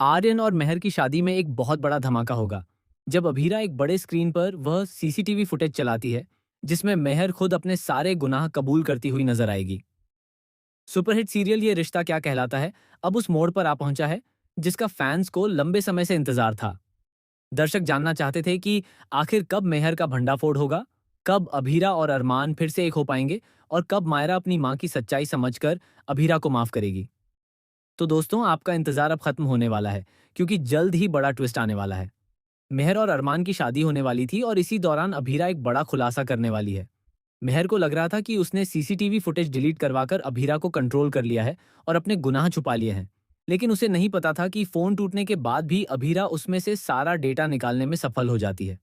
आर्यन और मेहर की शादी में एक बहुत बड़ा धमाका होगा जब अभीरा एक बड़े स्क्रीन पर वह सीसीटीवी फुटेज चलाती है जिसमें मेहर खुद अपने सारे गुनाह कबूल करती हुई नजर आएगी। सुपरहिट सीरियल ये रिश्ता क्या कहलाता है अब उस मोड़ पर आ पहुंचा है जिसका फैंस को लंबे समय से इंतजार था। दर्शक जानना चाहते थे कि आखिर कब मेहर का भंडाफोड़ होगा, कब अभीरा और अरमान फिर से एक हो पाएंगे और कब मायरा अपनी मां की सच्चाई समझकर अभीरा को माफ करेगी। तो दोस्तों, आपका इंतजार अब खत्म होने वाला है क्योंकि जल्द ही बड़ा ट्विस्ट आने वाला है। मेहर और अरमान की शादी होने वाली थी और इसी दौरान अभीरा एक बड़ा खुलासा करने वाली है। मेहर को लग रहा था कि उसने सीसीटीवी फुटेज डिलीट करवाकर अभीरा को कंट्रोल कर लिया है और अपने गुनाह छुपा लिए हैं। लेकिन उसे नहीं पता था कि फोन टूटने के बाद भी अभीरा उसमें से सारा डेटा निकालने में सफल हो जाती है।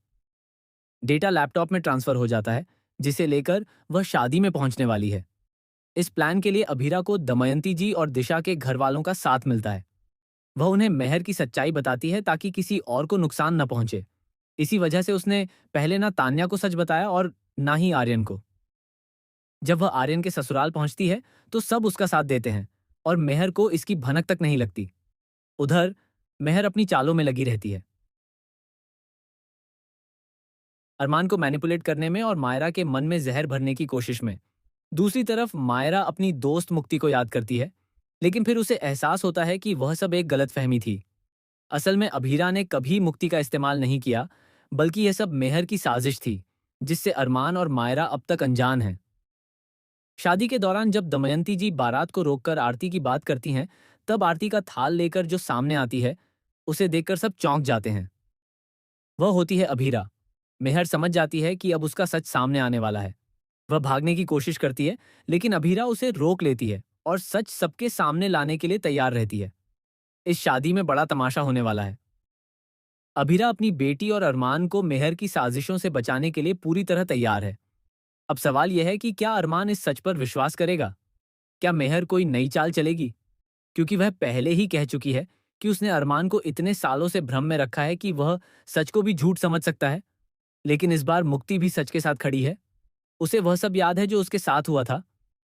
डेटा लैपटॉप में ट्रांसफर हो जाता है जिसे लेकर वह शादी में पहुंचने वाली है। इस प्लान के लिए अभीरा को दमयंती जी और दिशा के घर वालों का साथ मिलता है। वह उन्हें मेहर की सच्चाई बताती है ताकि किसी और को नुकसान न पहुंचे। इसी वजह से उसने पहले ना तान्या को सच बताया और ना ही आर्यन को। जब वह आर्यन के ससुराल पहुंचती है तो सब उसका साथ देते हैं और मेहर को इसकी भनक तक नहीं लगती। उधर मेहर अपनी चालों में लगी रहती है, अरमान को मैनिपुलेट करने में और मायरा के मन में जहर भरने की कोशिश में। दूसरी तरफ मायरा अपनी दोस्त मुक्ति को याद करती है, लेकिन फिर उसे एहसास होता है कि वह सब एक गलतफहमी थी। असल में अभीरा ने कभी मुक्ति का इस्तेमाल नहीं किया, बल्कि यह सब मेहर की साजिश थी, जिससे अरमान और मायरा अब तक अनजान हैं। शादी के दौरान जब दमयंती जी बारात को रोककर आरती की बात करती हैं, तब आरती का थाल लेकर जो सामने आती है, उसे देखकर सब चौंक जाते हैं। वह होती है अभीरा। मेहर समझ जाती है कि अब उसका सच सामने आने वाला है। वह भागने की कोशिश करती है, लेकिन अभीरा उसे रोक लेती है और सच सबके सामने लाने के लिए तैयार रहती है। इस शादी में बड़ा तमाशा होने वाला है। अभीरा अपनी बेटी और अरमान को मेहर की साजिशों से बचाने के लिए पूरी तरह तैयार है। अब सवाल यह है कि क्या अरमान इस सच पर विश्वास करेगा? क्या मेहर कोई नई चाल चलेगी? क्योंकि वह पहले ही कह चुकी है कि उसने अरमान को इतने सालों से भ्रम में रखा है कि वह सच को भी झूठ समझ सकता है। लेकिन इस बार मुक्ति भी सच के साथ खड़ी है। उसे वह सब याद है जो उसके साथ हुआ था।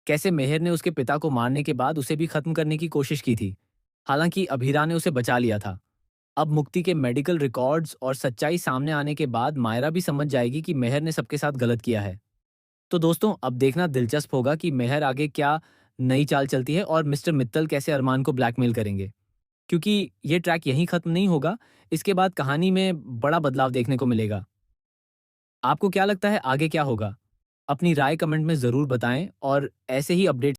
कैसे मेहर ने उसके पिता को मारने के बाद उसे भी खत्म करने की कोशिश की थी। हालांकि अभीरा ने उसे बचा लिया था। अब मुक्ति के मेडिकल रिकॉर्ड्स और सच्चाई सामने आने के बाद मायरा भी समझ जाएगी कि मेहर ने सबके साथ गलत किया है। तो दोस्तों, अब देखना दिलचस्प होगा कि मेहर आगे क्या नई चाल चलती है और मिस्टर मित्तल कैसे अरमान को ब्लैकमेल करेंगे। क्योंकि ये ट्रैक यहीं खत्म नहीं होगा, इसके बाद कहानी में बड़ा बदलाव देखने को मिलेगा। आपको क्या लगता है आगे क्या होगा? अपनी राय कमेंट में ज़रूर बताएं और ऐसे ही अपडेट